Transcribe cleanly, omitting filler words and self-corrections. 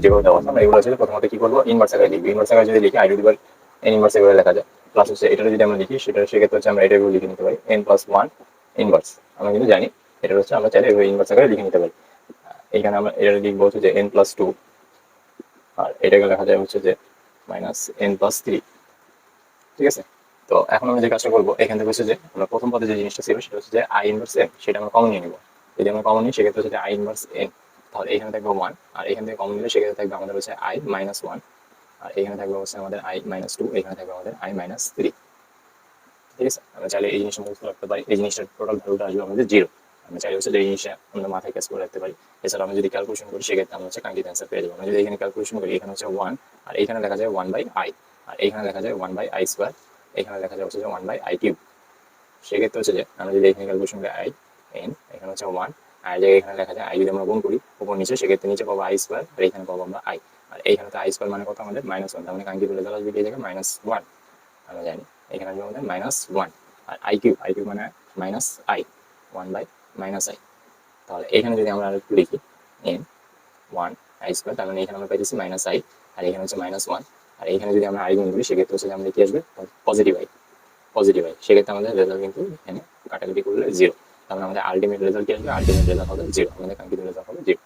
যেভাবে দেওয়া আছে আমরা এগুলো হচ্ছে প্রথমত কি করবো, ইনভার্স আকারে লিখবো। ইনভার্স আকারে যদি লিখি I to the power N inverse এভাবে লেখা যায়, প্লাস হচ্ছে এটা যদি আমরা লিখি সেটা সেক্ষেত্রে হচ্ছে আমরা এটা লিখে নিতে পারি এন প্লাস ওয়ান ইনভার্স। আমরা কিন্তু জানি এটা হচ্ছে আমরা চাইলে এভাবে ইনভার্স আকারে লিখে নিতে পারি। এইখানে আমরা এটা লিখবো হচ্ছে যে এন প্লাস টু, আর এটাকে লেখা যায় হচ্ছে যে মাইনাস এন প্লাস থ্রি। ঠিক আছে, তো এখন আমরা যে কাজটা করবো এখান থেকে হচ্ছে যে আমরা প্রথম পদে যে জিনিসটা ছিল সেটা হচ্ছে যে আই ইনভার্স এন, সেটা আমরা কমন নিয়ে নিবো। যদি আমরা কমন নিই সেক্ষেত্রে হচ্ছে যে আই ইনভার্স এন, তাহলে এখানে থাকবে ওয়ান, আর এখান থেকে কমন নিলে সেক্ষেত্রে থাকবে আমাদের হচ্ছে আই মাইনাস ওয়ান, আর এখানে থাকবে হচ্ছে আমাদের আই মাইনাস টু, এখানে থাকবে আমাদের আই মাইনাস থ্রি। ঠিক আছে, আমরা চাইলে এই জিনিসটা মুখস্থ রাখতে পারি, এই জিনিসটার টোটাল ভ্যালুটা আসবে আমাদের জিরো। আমরা চাইলে হচ্ছে যে এই জিনিসটা আমরা মাথায় ক্যাচ করে রাখতে পারি। এছাড়া আমরা যদি ক্যালকুলেশন করি সেক্ষেত্রে আমরা হচ্ছে কাঙ্ক্ষিত অ্যান্সার পেয়ে যাবো। আমরা যদি এখানে ক্যালকুলেশন করি এখানে হচ্ছে ওয়ান, আর এইখানে লেখা যায় ওয়ান বাই আই, আর এইখানে লেখা যায় ওয়ান বাই আই স্কোয়ার, এখানে লেখা যায় হচ্ছে যে ওয়ান বাই আই কিউব। সেক্ষেত্রে হচ্ছে যে আমরা যদি এখানে ক্যালকুলেশন করি আই এন, এখানে হচ্ছে ওয়ান, আর জায়গায় এখানে লেখা যায় আই যদি আমরা গুণ করি উপর নিচে সেক্ষেত্রে নিচে পাবো আই স্কোয়ার, আর এখানে পাবো আমরা আই, আর এইখানে তো আই স্কোয়ার মানে কত আমাদের মাইনাস ওয়ান, তার মানে কাঙ্ক্ষিত রেজাল্ট আসবে এই জায়গায় মাইনাস ওয়ান। আমরা জানি এখানে আসবে আমাদের মাইনাস ওয়ান, আর আই কিউব, আই কিউব মানে minus I, one by minus I. তাহলে এখানে যদি আমরা একটু লিখি এন ওয়ান আই স্কোয়ার, তার মানে এখানে আমরা পাইতেছি মাইনাস আই, আর এখানে হচ্ছে মাইনাস ওয়ান, আর এখানে যদি আমরা আই গুণ করি সেক্ষেত্রে হচ্ছে আমাদের কি আসবে পজিটিভ আই, পজিটিভ আই। সেক্ষেত্রে আমাদের রেজাল্ট কিন্তু এখানে কাটাকাটি করলে জিরো, তার মানে আমাদের আলটিমেট রেজাল্ট কি আসবে, আলটিমেট রেজাল্ট হবে জিরো, আমাদের কাঙ্ক্ষিত রেজাল্ট হবে জিরো।